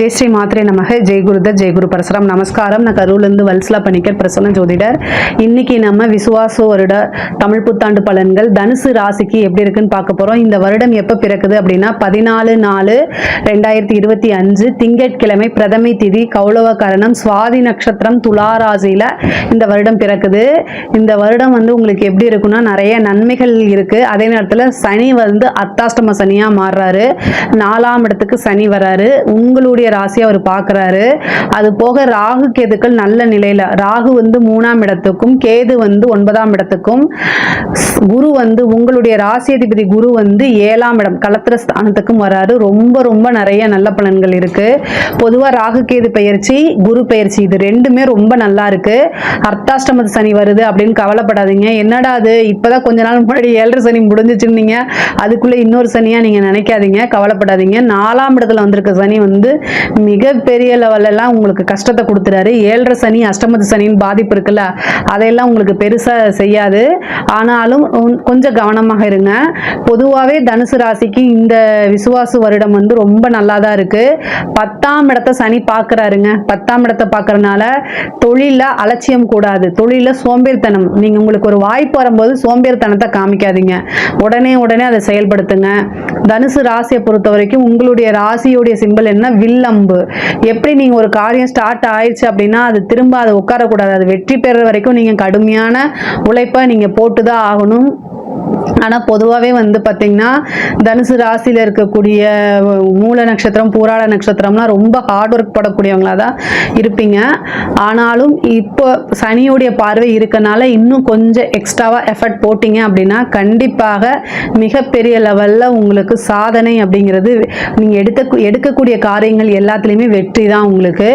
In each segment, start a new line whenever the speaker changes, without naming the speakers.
ஜெய் ஸ்ரீ மாத்ரே நமக. ஜெய் குருதத், ஜெய் குரு பரசுராம். நமஸ்காரம். நான் கரூர்லேருந்து வல்சலா பணிக்கர், பிரசன்ன ஜோதிடர். இன்னைக்கு நம்ம விசுவாச வருட தமிழ் புத்தாண்டு பலன்கள் தனுசு ராசிக்கு எப்படி இருக்குன்னு பார்க்க போறோம். இந்த வருடம் எப்ப பிறக்குது அப்படின்னா 14/4/2025 திங்கட்கிழமை, பிரதமை திதி, கௌளவ கரணம், சுவாதி நட்சத்திரம், துலா ராசியில இந்த வருடம் பிறக்குது. இந்த வருடம் உங்களுக்கு எப்படி இருக்குன்னா நிறைய நன்மைகள் இருக்கு. அதே நேரத்தில் சனி அர்த்தாஷ்டம சனியா மாறுறாரு. 4ஆம் இடத்துக்கு சனி வராரு. உங்களுடைய ராசியை அவர் பார்க்கிறாரு. அது போக ராகு கேதுக்கள் நல்ல நிலையில, ராகு 3ஆம் இடத்துக்கும், கேது 9ஆம் இடத்துக்கும், குரு உங்களுடைய ராசி அதிபதி குரு 7ஆம் இடம் களத்திர ஸ்தானத்துக்கும் வராரு. ரொம்ப ரொம்ப நிறைய நல்ல பலன்கள் இருக்கு. பொதுவா ராகு கேது பெயர்ச்சி, குரு பெயர்ச்சி இது ரெண்டுமே ரொம்ப நல்லா இருக்கு. அர்த்தாஷ்டம சனி வருது அப்படின்னு கவலைப்படாதீங்க. என்னடா அது இப்பதான் கொஞ்ச நாள் முன்னாடி 7.5 சனி முடிஞ்சிச்சுன்னீங்க, அதுக்குள்ள இன்னொரு சனியா நீங்க நினைக்காதீங்க, கவலைப்படாதீங்க. 4ஆம் இடத்துல வந்திருக்க சனி மிகப்பெரிய லெவல்ல எல்லாம் உங்களுக்கு கஷ்டத்தை கொடுத்துறாரு. 7.5 சனி, அஷ்டமத்து சனின்னு பாதிப்பு இருக்குல்ல, அதையெல்லாம் உங்களுக்கு பெருசா செய்யாது. ஆனாலும் கொஞ்சம் கவனமாக இருங்க. பொதுவாகவே தனுசு ராசிக்கு இந்த விசுவாச வருடம் ரொம்ப நல்லா தான் இருக்கு. 10ஆம் இடத்தை சனி பார்க்கறாருங்க. 10ஆம் இடத்தை பார்க்கறதுனால தொழில அலட்சியம் கூடாது, தொழில சோம்பேறித்தனம். நீங்க உங்களுக்கு ஒரு வாய்ப்பு வரும்போது சோம்பேறித்தனத்தை காமிக்காதீங்க, உடனே அதை செயல்படுத்துங்க. தனுசு ராசியை பொறுத்த வரைக்கும் உங்களுடைய ராசியுடைய சிம்பல் என்ன? வில்லம்பு. எப்படி நீங்க ஒரு காரியம் ஸ்டார்ட் ஆயிடுச்சு அப்படின்னா அது திரும்ப அது உட்காரக்கூடாது. அது வெற்றி பெற வரைக்கும் நீங்க கடுமையான உழைப்பை நீங்க போட்டுதான் ஆகணும். ஆனா பொதுவாகவே பார்த்தீங்கன்னா தனுசு ராசியில இருக்கக்கூடிய மூல நட்சத்திரம், பூராட நட்சத்திரம்லாம் ரொம்ப ஹார்ட் ஒர்க் படக்கூடியவங்களா தான் இருப்பீங்க. ஆனாலும் இப்போ சனியுடைய பார்வை இருக்கனால இன்னும் கொஞ்சம் எக்ஸ்ட்ராவா எஃபர்ட் போட்டீங்க அப்படின்னா கண்டிப்பாக மிகப்பெரிய லெவல்ல உங்களுக்கு சாதனை அப்படிங்கிறது, நீங்க எடுக்கக்கூடிய காரியங்கள் எல்லாத்துலேயுமே வெற்றி தான் உங்களுக்கு.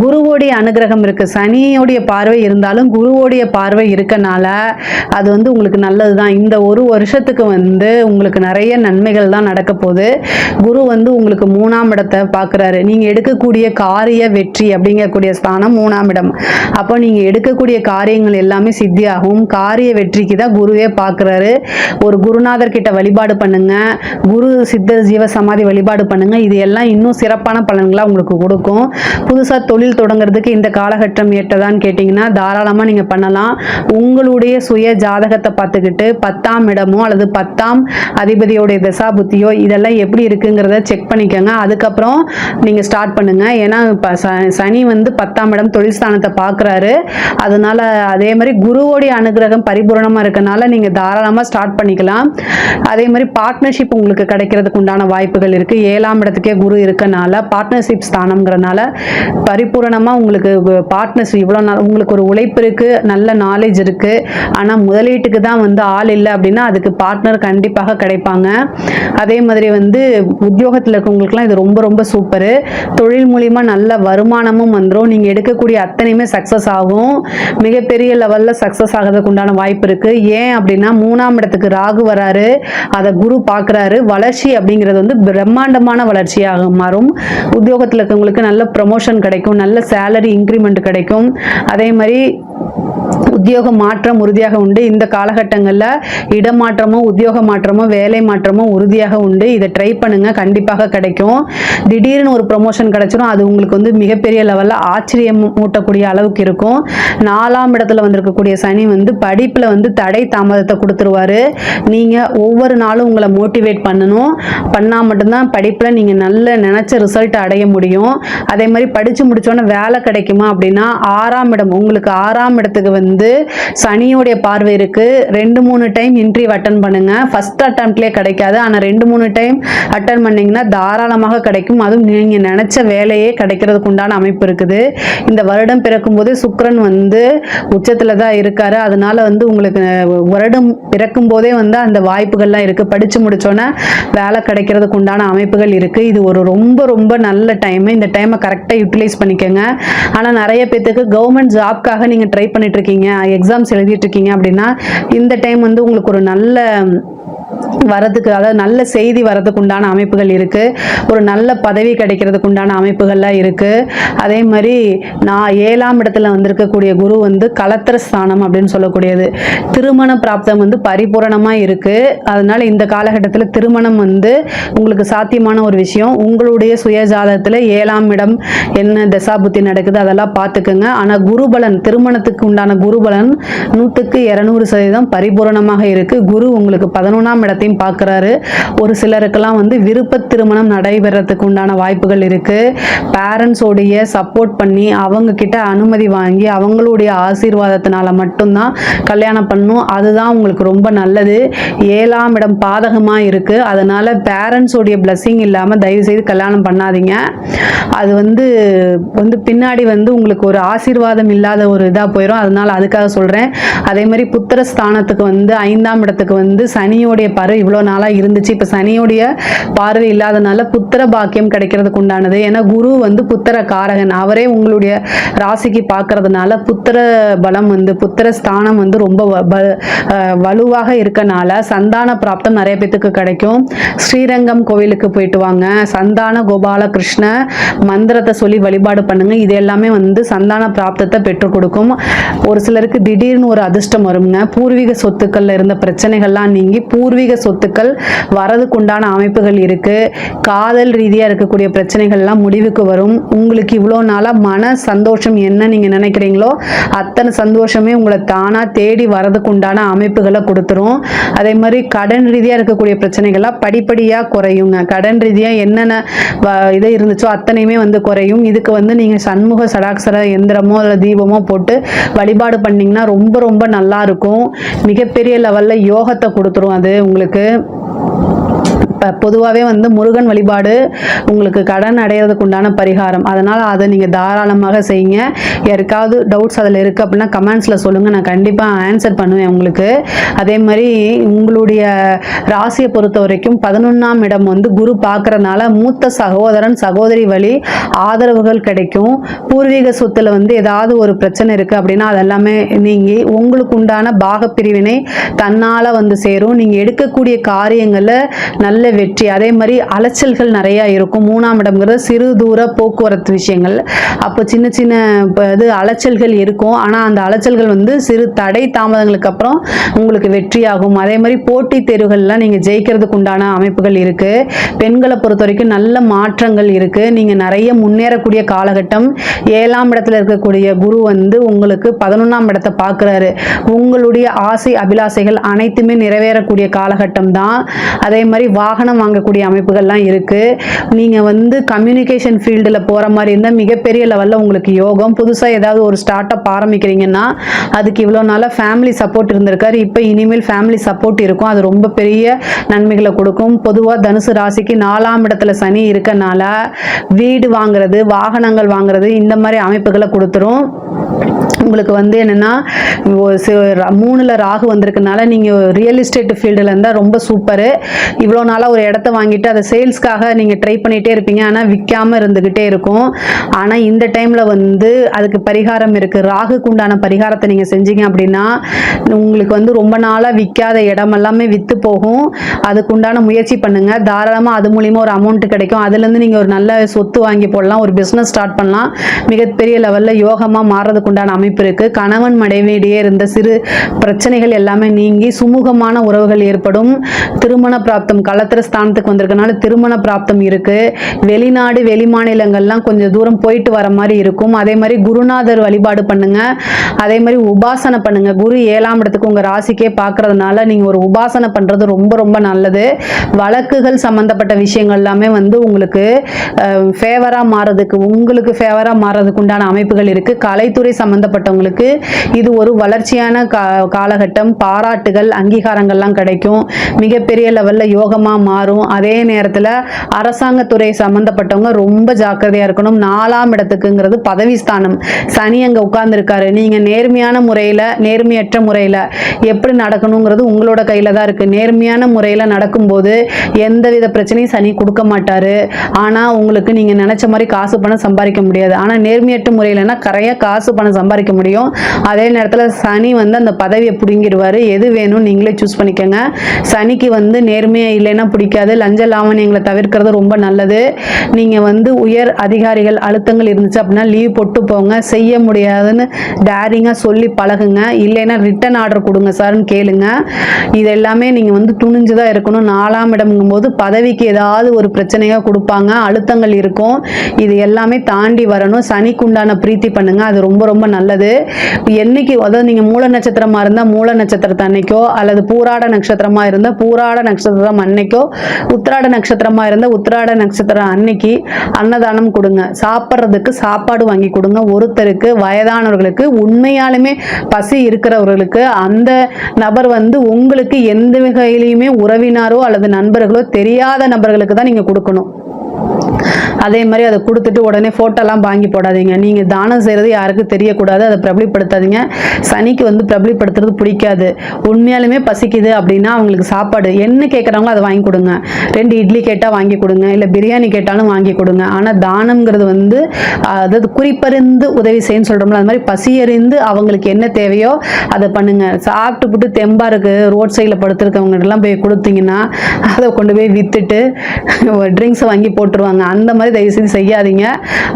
குருவோடைய அனுகிரகம் இருக்கு. சனியோடைய பார்வை இருந்தாலும் குருவோடைய பார்வை இருக்கனால அது உங்களுக்கு நல்லது தான். இந்த ஒரு வருஷத்துக்கு உங்களுக்கு நிறைய நன்மைகள் தான் நடக்க போகுது. குரு உங்களுக்கு 3ஆம் இடத்தை பார்க்கிறாரு. நீங்க எடுக்கக்கூடிய காரிய வெற்றி அப்படிங்கக்கூடிய ஸ்தானம் 3ஆம் இடம். அப்போ நீங்க எடுக்கக்கூடிய காரியங்கள் எல்லாமே சித்தியாகும். காரிய வெற்றிக்கு தான் குருவே பார்க்கிறாரு. ஒரு குருநாதர் கிட்ட வழிபாடு பண்ணுங்க, குரு சித்தர் ஜீவ சமாதி வழிபாடு பண்ணுங்க. இது எல்லாம் இன்னும் சிறப்பான பலன்களா உங்களுக்கு கொடுக்கும். புதுசா தொழில் தொடங்குறதுக்கு இந்த காலகட்டம் ஏற்றதான்னு கேட்டீங்கன்னா தாராளமா நீங்க பண்ணலாம். உங்களுடைய சுய ஜாதகத்தை பார்த்துக்கிட்டு 10ஆம் இடமோ அல்லது 10ஆம் அதிபதியோடைய தசா புத்தியோ இதெல்லாம் எப்படி இருக்குங்கிறத செக் பண்ணிக்கோங்க. அதுக்கப்புறம் நீங்க ஸ்டார்ட் பண்ணுங்க. ஏன்னா சனி 10ஆம் இடம் தொழில் ஸ்தானத்தை பார்க்கிறாரு. அதனால அதே மாதிரி குருவோடைய அனுகிரகம் பரிபூர்ணமா இருக்கனால நீங்க தாராளமா ஸ்டார்ட் பண்ணிக்கலாம். அதே மாதிரி பார்ட்னர்ஷிப் உங்களுக்கு கிடைக்கிறதுக்கு உண்டான வாய்ப்புகள் இருக்கு. 7ஆம் இடத்துக்கே குரு இருக்கனால பார்ட்னர்ஷிப் ஸ்தானம்ங்கிறனால பரிபூர்ணமா உங்களுக்கு பார்ட்னர்ஷிப் இவ்வளவு நாள் உங்களுக்கு ஒரு உழைப்பு இருக்கு, நல்ல நாலேஜ் இருக்கு. ஆனா முதலீட்டுக்கு தான் ஆள் இல்லை அப்படின்னா அதுக்கு பார்ட்னர் கண்டிப்பாக கிடைப்பாங்க. அதே மாதிரி உத்தியோகத்தில் இருக்கவங்களுக்குலாம் இது ரொம்ப ரொம்ப சூப்பரு. தொழில் மூலியமா நல்ல வருமானமும் வந்துடும். நீங்க எடுக்கக்கூடிய அத்தனையுமே சக்சஸ் ஆகும். மிகப்பெரிய லெவல்ல சக்சஸ் ஆகிறதுக்கு உண்டான வாய்ப்பு இருக்கு. ஏன் அப்படின்னா 3ஆம் இடத்துக்கு ராகு வராரு, அதை குரு பார்க்கிறாரு. வளர்ச்சி அப்படிங்கிறது பிரம்மாண்டமான வளர்ச்சியாக மாறும். உத்தியோகத்தில் இருக்கவங்களுக்கு நல்ல ப்ரமோஷன் கிடைக்கும், நல்ல சேலரி இன்க்ரிமெண்ட் கிடைக்கும். அதே மாதிரி உத்தியோக மாற்றம் உறுதியாக உண்டு. இந்த காலகட்டங்களில் இடமாற்றமோ உத்தியோக மாற்றமோ வேலை மாற்றமோ உறுதியாக உண்டு. இதை ட்ரை பண்ணுங்க, கண்டிப்பாக கிடைக்கும். திடீர்னு ஒரு ப்ரொமோஷன் கிடைச்சிடும். அது உங்களுக்கு மிகப்பெரிய லெவலில் ஆச்சரியம் மூட்டக்கூடிய அளவுக்கு இருக்கும். 4ஆம் இடத்துல வந்திருக்கக்கூடிய சனி படிப்புல தடை தாமதத்தை கொடுத்துருவாரு. நீங்க ஒவ்வொரு நாளும் உங்களை மோட்டிவேட் பண்ணணும். பண்ணா மட்டும்தான் படிப்புல நீங்க நல்ல நினைச்ச ரிசல்ட் அடைய முடியும். அதே மாதிரி படிச்சு முடிச்சோன்னே வேலை கிடைக்குமா அப்படின்னா 6ஆம் இடம் உங்களுக்கு 6ஆம் இடத்துக்கு சனியோடைய பார்வை இருக்கு. 2-3 டைம் இன்டர்வியூ அட்டன் பண்ணுங்க. ஃபர்ஸ்ட் அட்டெம்ப்ட்லயே கிடைக்காது, ஆனா 2-3 டைம் அட்டன் பண்ணீங்கன்னா தாராளமாக கிடைக்கும். அதுவும் நீங்க நினைச்ச வேலையே கிடைக்கிறதுக்கு உண்டான அமைப்பு இருக்குது. இந்த வருடம் பிறக்கும் போது சுக்கிரன் உச்சத்துல தான் இருக்காரு. அதனால உங்களுக்கு வருடம் பிறக்கும் போதே அந்த வாய்ப்புகள்லாம் இருக்கு. படிச்சு முடிச்சோன்னே வேலை கிடைக்கிறதுக்கு உண்டான அமைப்புகள் இருக்கு. இது ஒரு ரொம்ப ரொம்ப நல்ல டைம். இந்த டைமை கரெக்டா யூட்டிலைஸ் பண்ணிக்கோங்க. ஆனா நிறைய பேத்துக்கு கவர்மெண்ட் ஜாப்காக நீங்க ட்ரை பண்ணிட்டு இருக்கீங்க, எக்ஸாம்ஸ் எழுதிட்டு இருக்கீங்க அப்படின்னா இந்த டைம் உங்களுக்கு ஒரு நல்ல வரதுக்கு, அதாவது நல்ல செய்தி வரதுக்கு உண்டான அமைப்புகள் இருக்கு. ஒரு நல்ல பதவி கிடைக்கிறதுக்கு உண்டான அமைப்புகள்லாம் இருக்கு. அதே மாதிரி நான் 7ஆம் இடத்துல வந்திருக்கக்கூடிய குரு வந்து கலத்திர ஸ்தானம் அப்படின்னு சொல்லக்கூடியது. திருமண பிராப்தம் வந்து பரிபூரணமா இருக்கு. அதனால இந்த காலகட்டத்தில் திருமணம் வந்து உங்களுக்கு சாத்தியமான ஒரு விஷயம். உங்களுடைய சுயஜாதகத்துல 7ஆம் இடம் என்ன தசாபுத்தி நடக்குது அதெல்லாம் பார்த்துக்குங்க. ஆனா குருபலன், திருமணத்துக்கு உண்டான குருபலன் 100க்கு 200% பரிபூரணமாக இருக்கு. குரு உங்களுக்கு 11ஆம் இடத்தையும் பார்க்குறாரு. ஒரு சிலருக்கெல்லாம் வந்து விருப்ப திருமணம் நடைபெறத்துக்கு உண்டான வாய்ப்புகள் இருக்கு. பேரண்ட்ஸோடைய சப்போர்ட் பண்ணி அவங்க கிட்ட அனுமதி வாங்கி அவங்களுடைய ஆசீர்வாதத்தினால மட்டும்தான் கல்யாணம் பண்ணும். அதுதான் உங்களுக்கு ரொம்ப நல்லது. 7ஆம் இடம் பாதகமா இருக்கு. அதனால பேரண்ட்ஸோடைய பிளஸிங் இல்லாம தயவு செய்து கல்யாணம் பண்ணாதீங்க. அது வந்து பின்னாடி வந்து உங்களுக்கு ஒரு ஆசீர்வாதம் இல்லாத ஒரு இதா போயிடும். அதனால அதுக்காக சொல்றேன். அதே மாதிரி புத்திர ஸ்தானத்துக்கு வந்து 5ஆம் இடத்துக்கு வந்து சனியோடைய பார்வை இவ்வளோ நாளா இருந்துச்சு. இப்ப சனியோடைய பார்வை இல்லாதனால புத்திர பாக்கியம் கிடைக்கிறதுக்கு உண்டானது. ஏன்னா குரு வந்து புத்திர காரகன், அவரே உங்களுடைய ராசிக்கு பார்க்கறதுனால புத்திர பலம் வந்து புத்திர ஸ்தானம் வந்து ரொம்ப வலுவாக இருக்கனால சந்தான பிராப்தம் நிறைய பேத்துக்கு கிடைக்கும். ஸ்ரீரங்கம் கோவிலுக்கு போயிட்டு வாங்க, சந்தான கோபால கிருஷ்ண மந்திரத்தை சொல்லி வழிபாடு பண்ணுங்க. இது எல்லாமே வந்து சந்தான பிராப்தத்தை பெற்றுக் கொடுக்கும். ஒரு சிலருக்கு திடீர்னு ஒரு அதிர்ஷ்டம் வருங்க. பூர்வீக சொத்துக்கள்ல இருந்த பிரச்சனைகள்லாம் நீங்கி பூர்வீக சொத்துக்கள் வரதுக்கு உண்டான அமைப்புகள் இருக்கு. காதல் ரீதியா இருக்கக்கூடிய பிரச்சனைகள்லாம் முடிவுக்கு வரும். உங்களுக்கு இவ்வளோ நாளா மன சந்தோஷம் என்ன நீங்க நினைக்கிறீங்களோ அத்தனை சந்தோஷமே உங்களை தானா தேடி வரதுக்கு உண்டான அமைப்புகளை கொடுத்துரும். அதே மாதிரி கடன் ரீதியா இருக்கக்கூடிய பிரச்சனைகள்லாம் படிப்படியா குறையுங்க. கடன் ரீதியா என்னென்ன இது இருந்துச்சோ அத்தனையுமே வந்து குறையும். இதுக்கு வந்து நீங்க சண்முக சடாக்சர எந்திரமோ அல்ல தீபமோ போட்டு வழிபாடு பண்ணீங்கன்னா ரொம்ப ரொம்ப நல்லா இருக்கும். மிகப்பெரிய லெவல்ல யோகத்தை கொடுத்துரும் அது உங்களுக்கு. பொதுவாகவே வந்து முருகன் வழிபாடு உங்களுக்கு கடன் அடையிறதுக்கு உண்டான பரிகாரம். அதனால் அதை நீங்கள் தாராளமாக செய்யுங்க. யாருக்காவது டவுட்ஸ் அதில் இருக்குது அப்படின்னா கமெண்ட்ஸில் சொல்லுங்கள், நான் கண்டிப்பாக ஆன்சர் பண்ணுவேன் உங்களுக்கு. அதே மாதிரி உங்களுடைய ராசியை பொறுத்த வரைக்கும் 11ஆம் இடம் வந்து குரு பார்க்குறதுனால மூத்த சகோதரன் சகோதரி வழி ஆதரவுகள் கிடைக்கும். பூர்வீக சொத்துல வந்து ஏதாவது ஒரு பிரச்சனை இருக்குது அப்படின்னா அதெல்லாமே நீங்கி உங்களுக்கு உண்டான பாகப்பிரிவினை தன்னால் வந்து சேரும். நீங்கள் எடுக்கக்கூடிய காரியங்களில் நல்ல வெற்றி. அதே மாதிரி அலைச்சல்கள் நிறைய இருக்கும். 3ஆம் இடம்ங்கிறது சிறு தூர போக்குவரத்து விஷயங்கள். அப்போ சின்ன சின்ன இது அலைச்சல்கள் இருக்கும். ஆனால் அந்த அலைச்சல்கள் வந்து சிறு தடை தாமதங்களுக்கு அப்புறம் உங்களுக்கு வெற்றியாகும். அதே மாதிரி போட்டி தேர்வுகள்லாம் நீங்கள் ஜெயிக்கிறதுக்கு உண்டான அமைப்புகள் இருக்கு. பெண்களை பொறுத்த வரைக்கும் நல்ல மாற்றங்கள் இருக்கு. நீங்கள் நிறைய முன்னேறக்கூடிய காலகட்டம். 7ஆம் இடத்துல இருக்கக்கூடிய குரு வந்து உங்களுக்கு 11ஆம் இடத்தை பார்க்குறாரு. உங்களுடைய ஆசை அபிலாசைகள் அனைத்துமே நிறைவேறக்கூடிய காலகட்டம் தான். அதே மாதிரி வாகனம் வாங்கக்கூடிய அமைப்புகள்லாம் இருக்கு. நீங்க வந்து கம்யூனிகேஷன் ஃபீல்டில் போற மாதிரி இருந்தால் மிகப்பெரிய லெவலில் உங்களுக்கு யோகம். புதுசாக ஏதாவது ஒரு ஸ்டார்ட் அப் ஆரம்பிக்கிறீங்கன்னா அதுக்கு இவ்வளோ நாளாக ஃபேமிலி சப்போர்ட் இருந்திருக்காரு. இப்போ இனிமேல் ஃபேமிலி சப்போர்ட் இருக்கும். அது ரொம்ப பெரிய நன்மைகளை கொடுக்கும். பொதுவாக தனுசு ராசிக்கு 4ஆம் இடத்துல சனி இருக்கனால வீடு வாங்குறது, வாகனங்கள் வாங்குறது இந்த மாதிரி அமைப்புகளை கொடுத்துரும். உங்களுக்கு வந்து என்னன்னா 3ல ராகு வந்திருக்கனால நீங்கள் ரியல் எஸ்டேட் ஃபீல்டில் இருந்தால் ரொம்ப சூப்பரு. இவ்வளோ நாளாக ஒரு இடத்த வாங்கிட்டு அதை சேல்ஸ்க்காக நீங்கள் ட்ரை பண்ணிகிட்டே இருப்பீங்க. ஆனால் விற்காமல் இருந்துக்கிட்டே இருக்கும். ஆனால் இந்த டைமில் வந்து அதுக்கு பரிகாரம் இருக்குது. ராகுக்கு உண்டான பரிகாரத்தை நீங்கள் செஞ்சீங்க அப்படின்னா உங்களுக்கு வந்து ரொம்ப நாளாக விற்காத இடம் எல்லாமே விற்று போகும். அதுக்கு உண்டான முயற்சி பண்ணுங்கள். தாராளமாக அது மூலிமா ஒரு அமௌண்ட் கிடைக்கும். அதுலேருந்து நீங்கள் ஒரு நல்ல சொத்து வாங்கி போடலாம், ஒரு பிஸ்னஸ் ஸ்டார்ட் பண்ணலாம். மிகப்பெரிய லெவலில் யோகமாக மாறுறதுக்கு உண்டான அமைப்பு இருக்கு. கணவன் மனைவியிடையே இருந்த சிறு பிரச்சனைகள் எல்லாமே நீங்கி சுமூகமான உறவுகள் ஏற்படும். திருமண பிராப்தம் களத்திர ஸ்தானத்துக்கு வந்திருக்கனால திருமண பிராப்தம் இருக்கு. வெளிநாடு வெளி மாநிலங்கள்லாம் கொஞ்சம் தூரம் போயிட்டு வர மாதிரி இருக்கும். அதே மாதிரி குருநாதர் வழிபாடு பண்ணுங்க. அதே மாதிரி உபாசனை பண்ணுங்க. குரு 7ஆம் இடத்துக்கு உங்க ராசிக்கே பார்க்கறதுனால நீங்க ஒரு உபாசனை பண்றது ரொம்ப ரொம்ப நல்லது. வழக்குகள் சம்பந்தப்பட்ட விஷயங்கள் எல்லாமே வந்து உங்களுக்கு ஃபேவரா மாறதுக்கு, உங்களுக்கு ஃபேவரா மாறதுக்கு உண்டான அமைப்புகள் இருக்கு. கலைத்துறை சம்பந்தப்பட்டவங்களுக்கு இது ஒரு வளர்ச்சியான காலகட்டம். பாராட்டுகள் அங்கீகாரங்கள்லாம் கிடைக்கும். மிகப்பெரிய லெவல்ல யோகமா மாறும். அதே நேரத்தில் அரசாங்கத்துறை சம்பந்தப்பட்டவங்க ரொம்ப ஜாக்கிரதையா இருக்கணும். 4ஆம் இடத்துக்குங்கிறது பதவி ஸ்தானம். சனி அங்க உட்கார்ந்து இருக்காரு. நீங்க நேர்மையான முறையில நேர்மையற்ற முறையில எப்படி நடக்கணுங்கிறது உங்களோட கையில தான் இருக்கு. நேர்மையான முறையில நடக்கும்போது எந்தவித பிரச்சனையும் சனி கொடுக்க மாட்டாரு. ஆனா உங்களுக்கு நீங்க நினைச்ச மாதிரி காசு பணம் சம்பாதிக்க முடியாது. ஆனா நேர்மையற்ற முறையிலனா கரையா காசு பணம் சம்பாதிக்க சம்பாதிக்க முடியும். அதே நேரத்தில் சனி வந்து அந்த பதவியை பிடுங்கிடுவார். எது வேணும் நீங்களே சூஸ் பண்ணிக்கோங்க. சனிக்கு வந்து நேர்மையாக இல்லைன்னா பிடிக்காது. லஞ்ச லாவணியங்களை தவிர்க்கிறது ரொம்ப நல்லது. நீங்கள் வந்து உயர் அதிகாரிகள் அழுத்தங்கள் இருந்துச்சு அப்படின்னா லீவ் போட்டு போங்க. செய்ய முடியாதுன்னு டேரிங்காக சொல்லி பழகுங்க. இல்லைன்னா ரிட்டன் ஆர்டர் கொடுங்க சார்னு கேளுங்க. இது எல்லாமே நீங்கள் வந்து துணிஞ்சு தான் இருக்கணும். 4ஆம் இடம்ங்கும்போது பதவிக்கு ஏதாவது ஒரு பிரச்சனையாக கொடுப்பாங்க, அழுத்தங்கள் இருக்கும். இது எல்லாமே தாண்டி வரணும். சனிக்கு உண்டான பிரீத்தி பண்ணுங்க, அது ரொம்ப ரொம்ப நல்லது. என்னைக்கு அதாவது நீங்கள் மூல நட்சத்திரமாக இருந்தால் மூல நட்சத்திரத்தை அன்னைக்கோ, அல்லது பூராட நட்சத்திரமாக இருந்தால் பூராட நட்சத்திரம் அன்னைக்கோ, உத்திராட நட்சத்திரமாக இருந்தால் உத்திராட நட்சத்திரம் அன்னைக்கு அன்னதானம் கொடுங்க. சாப்பிட்றதுக்கு சாப்பாடு வாங்கி கொடுங்க. ஒருத்தருக்கு வயதானவர்களுக்கு உண்மையாலுமே பசி இருக்கிறவர்களுக்கு அந்த நபர் வந்து உங்களுக்கு எந்த வகையிலையுமே உறவினாரோ அல்லது நண்பர்களோ தெரியாத நபர்களுக்கு தான் நீங்கள் கொடுக்கணும். அதே மாதிரி அதை கொடுத்துட்டு உடனே ஃபோட்டோலாம் வாங்கி போடாதீங்க. நீங்கள் தானம் செய்கிறது யாருக்கும் தெரியக்கூடாது, அதை பிரபலிப்படுத்தாதீங்க. சனிக்கு வந்து பிரபலிப்படுத்துறது பிடிக்காது. உண்மையாலுமே பசிக்குது அப்படின்னா அவங்களுக்கு சாப்பாடு என்ன கேட்குறாங்களோ அதை வாங்கி கொடுங்க. 2 இட்லி கேட்டால் வாங்கி கொடுங்க, இல்லை பிரியாணி கேட்டாலும் வாங்கி கொடுங்க. ஆனால் தானம்ங்கிறது வந்து அதாவது குறிப்பறிந்து உதவி செய்யன்னு சொல்கிறோம்ல, அது மாதிரி பசியறிந்து அவங்களுக்கு என்ன தேவையோ அதை பண்ணுங்க. சாப்பிட்டுப்புட்டு தெம்பா இருக்கு ரோட் சைடில் படுத்துருக்கவங்கலாம் போய் கொடுத்தீங்கன்னா அதை கொண்டு போய் விற்றுட்டு ட்ரிங்க்ஸை வாங்கி போட்டுருவாங்க. அந்த மாதிரி தயவுசெய்து செய்யாதீங்க.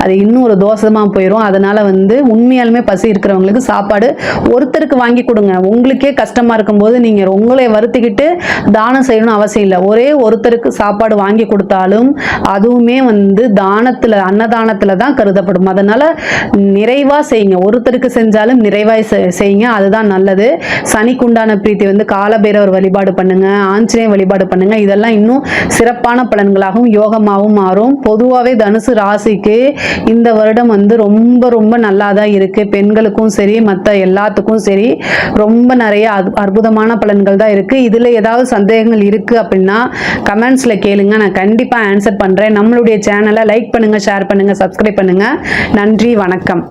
அது இன்னும் ஒரு தோஷமாக போயிடும். அதனால வந்து உண்மையாலுமே பசி இருக்கிறவங்களுக்கு சாப்பாடு ஒருத்தருக்கு வாங்கி கொடுங்க. உங்களுக்கே கஷ்டமா இருக்கும்போது நீங்கள் உங்களை வருத்திக்கிட்டு தானம் செய்யணும்னு அவசியம் இல்லை. ஒரே ஒருத்தருக்கு சாப்பாடு வாங்கி கொடுத்தாலும் அதுவுமே வந்து தானத்தில் அன்னதானத்தில் தான் கருதப்படும். அதனால நிறைவாக செய்யுங்க. ஒருத்தருக்கு செஞ்சாலும் நிறைவாக செய்யுங்க, அதுதான் நல்லது. சனிக்குண்டான பிரீத்தி வந்து காலபைரவர் வழிபாடு பண்ணுங்க, ஆஞ்சநேய வழிபாடு பண்ணுங்க. இதெல்லாம் இன்னும் சிறப்பான பலன்களாகவும் யோகமாகவும் மாறும். பொதுவாகவே தனுசு ராசிக்கு இந்த வருடம் வந்து ரொம்ப ரொம்ப நல்லா தான் இருக்கு. பெண்களுக்கும் சரி மற்ற எல்லாத்துக்கும் சரி ரொம்ப நிறைய அற்புதமான பலன்கள் தான் இருக்கு. இதுல ஏதாவது சந்தேகங்கள் இருக்கு அப்படின்னா கமெண்ட்ஸ்ல கேளுங்க, நான் கண்டிப்பா ஆன்சர் பண்றேன். நம்மளுடைய சேனலை லைக் பண்ணுங்க, ஷேர் பண்ணுங்க, சப்ஸ்கிரைப் பண்ணுங்க. நன்றி, வணக்கம்.